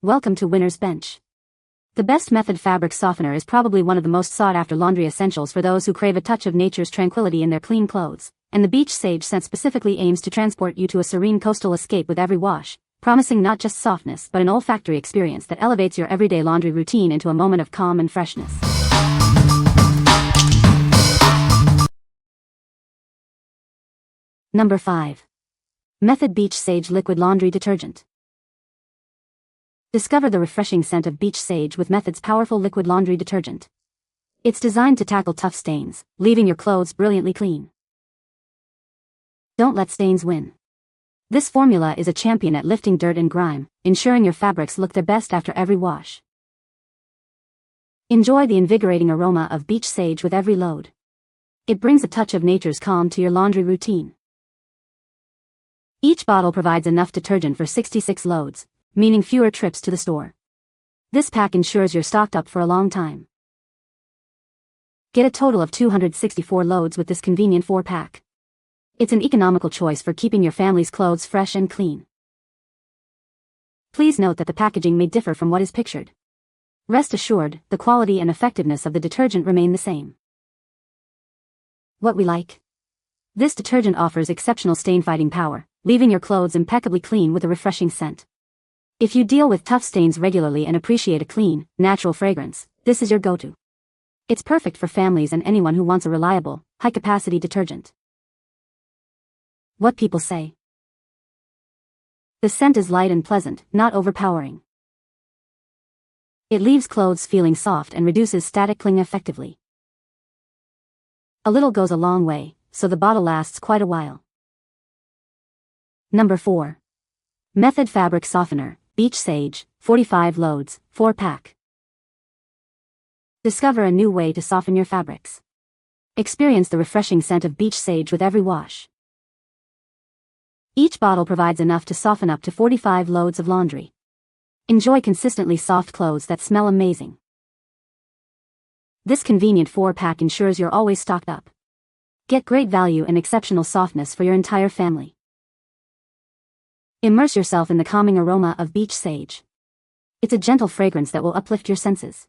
Welcome to Winner's Bench. The best method fabric softener is probably one of the most sought-after laundry essentials for those who crave a touch of nature's tranquility in their clean clothes, and the beach sage scent specifically aims to transport you to a serene coastal escape with every wash, promising not just softness but an olfactory experience that elevates your everyday laundry routine into a moment of calm and freshness. Number 5. Method Beach Sage Liquid Laundry Detergent. Discover the refreshing scent of beach sage with Method's powerful liquid laundry detergent. It's designed to tackle tough stains, leaving your clothes brilliantly clean. Don't let stains win. This formula is a champion at lifting dirt and grime, ensuring your fabrics look their best after every wash. Enjoy the invigorating aroma of beach sage with every load. It brings a touch of nature's calm to your laundry routine. Each bottle provides enough detergent for 66 loads, meaning fewer trips to the store. This pack ensures you're stocked up for a long time. Get a total of 264 loads with this convenient 4-pack. It's an economical choice for keeping your family's clothes fresh and clean. Please note that the packaging may differ from what is pictured. Rest assured, the quality and effectiveness of the detergent remain the same. What we like? This detergent offers exceptional stain-fighting power, leaving your clothes impeccably clean with a refreshing scent. If you deal with tough stains regularly and appreciate a clean, natural fragrance, this is your go-to. It's perfect for families and anyone who wants a reliable, high-capacity detergent. What people say. The scent is light and pleasant, not overpowering. It leaves clothes feeling soft and reduces static cling effectively. A little goes a long way, so the bottle lasts quite a while. Number 4. Method Fabric Softener, Beach Sage, 45 loads, 4-pack. Discover a new way to soften your fabrics. Experience the refreshing scent of beach sage with every wash. Each bottle provides enough to soften up to 45 loads of laundry. Enjoy consistently soft clothes that smell amazing. This convenient 4-pack ensures you're always stocked up. Get great value and exceptional softness for your entire family. Immerse yourself in the calming aroma of beach sage. It's a gentle fragrance that will uplift your senses.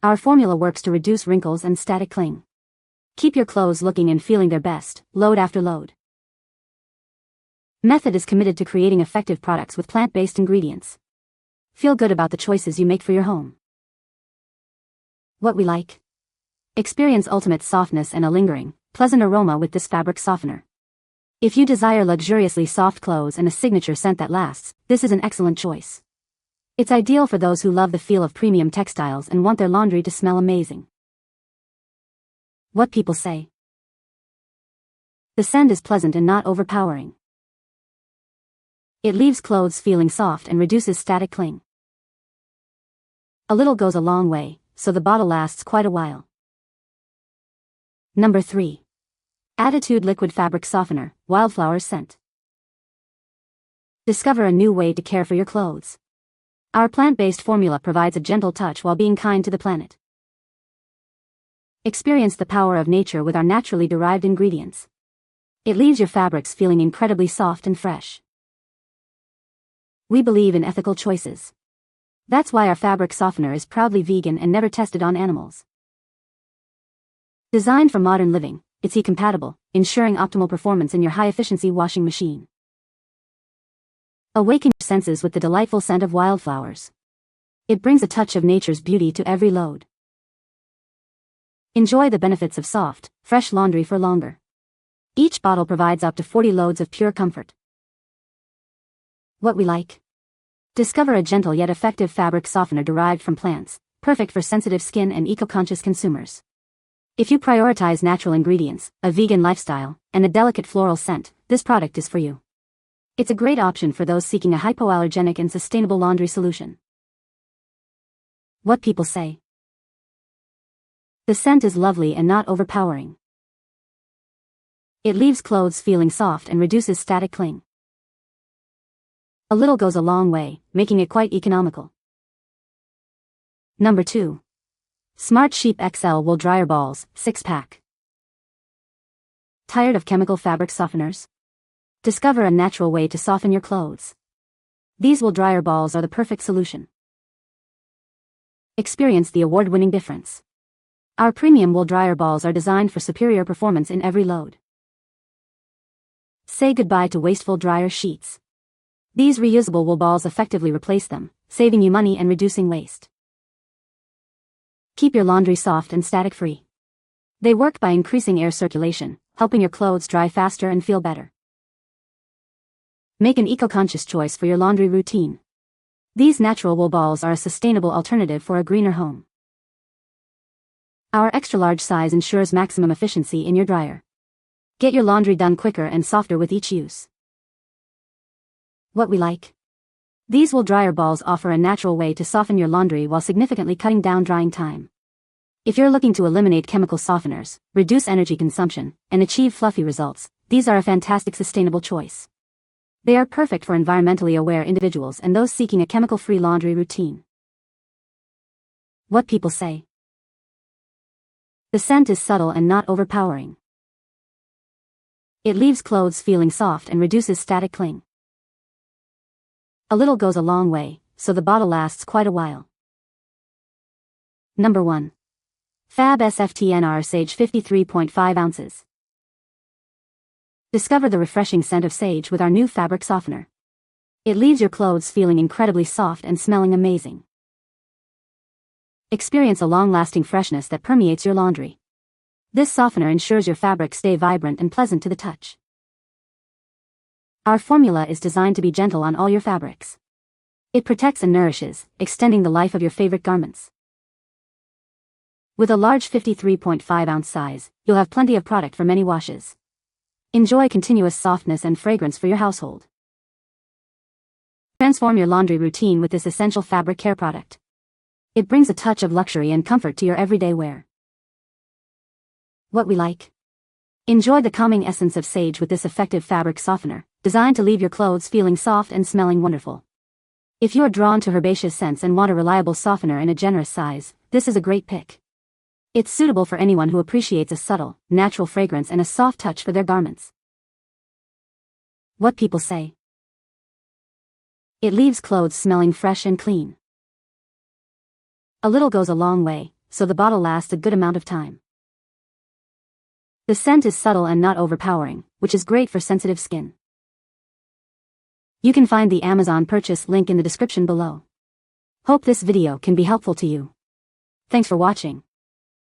Our formula works to reduce wrinkles and static cling. Keep your clothes looking and feeling their best, load after load. Method is committed to creating effective products with plant-based ingredients. Feel good about the choices you make for your home. What we like? Experience ultimate softness and a lingering, pleasant aroma with this fabric softener. If you desire luxuriously soft clothes and a signature scent that lasts, this is an excellent choice. It's ideal for those who love the feel of premium textiles and want their laundry to smell amazing. What people say. The scent is pleasant and not overpowering. It leaves clothes feeling soft and reduces static cling. A little goes a long way, so the bottle lasts quite a while. Number 3. Attitude Liquid Fabric Softener, Wildflowers Scent. Discover a new way to care for your clothes. Our plant-based formula provides a gentle touch while being kind to the planet. Experience the power of nature with our naturally derived ingredients. It leaves your fabrics feeling incredibly soft and fresh. We believe in ethical choices. That's why our fabric softener is proudly vegan and never tested on animals. Designed for modern living, it's e-compatible, ensuring optimal performance in your high-efficiency washing machine. Awaken your senses with the delightful scent of wildflowers. It brings a touch of nature's beauty to every load. Enjoy the benefits of soft, fresh laundry for longer. Each bottle provides up to 40 loads of pure comfort. What we like? Discover a gentle yet effective fabric softener derived from plants, perfect for sensitive skin and eco-conscious consumers. If you prioritize natural ingredients, a vegan lifestyle, and a delicate floral scent, this product is for you. It's a great option for those seeking a hypoallergenic and sustainable laundry solution. What people say. The scent is lovely and not overpowering. It leaves clothes feeling soft and reduces static cling. A little goes a long way, making it quite economical. Number 2. Smart Sheep XL Wool Dryer Balls, 6-pack. Tired of chemical fabric softeners? Discover a natural way to soften your clothes. These wool dryer balls are the perfect solution. Experience the award-winning difference. Our premium wool dryer balls are designed for superior performance in every load. Say goodbye to wasteful dryer sheets. These reusable wool balls effectively replace them, saving you money and reducing waste. Keep your laundry soft and static-free. They work by increasing air circulation, helping your clothes dry faster and feel better. Make an eco-conscious choice for your laundry routine. These natural wool balls are a sustainable alternative for a greener home. Our extra-large size ensures maximum efficiency in your dryer. Get your laundry done quicker and softer with each use. What we like. These wool dryer balls offer a natural way to soften your laundry while significantly cutting down drying time. If you're looking to eliminate chemical softeners, reduce energy consumption, and achieve fluffy results, these are a fantastic sustainable choice. They are perfect for environmentally aware individuals and those seeking a chemical-free laundry routine. What people say. The scent is subtle and not overpowering. It leaves clothes feeling soft and reduces static cling. A little goes a long way, so the bottle lasts quite a while. Number 1. Fab SFTNR Sage 53.5 ounces. Discover the refreshing scent of sage with our new fabric softener. It leaves your clothes feeling incredibly soft and smelling amazing. Experience a long-lasting freshness that permeates your laundry. This softener ensures your fabrics stay vibrant and pleasant to the touch. Our formula is designed to be gentle on all your fabrics. It protects and nourishes, extending the life of your favorite garments. With a large 53.5-ounce size, you'll have plenty of product for many washes. Enjoy continuous softness and fragrance for your household. Transform your laundry routine with this essential fabric care product. It brings a touch of luxury and comfort to your everyday wear. What we like. Enjoy the calming essence of sage with this effective fabric softener, designed to leave your clothes feeling soft and smelling wonderful. If you're drawn to herbaceous scents and want a reliable softener in a generous size, this is a great pick. It's suitable for anyone who appreciates a subtle, natural fragrance and a soft touch for their garments. What people say. It leaves clothes smelling fresh and clean. A little goes a long way, so the bottle lasts a good amount of time. The scent is subtle and not overpowering, which is great for sensitive skin. You can find the Amazon purchase link in the description below. Hope this video can be helpful to you. Thanks for watching.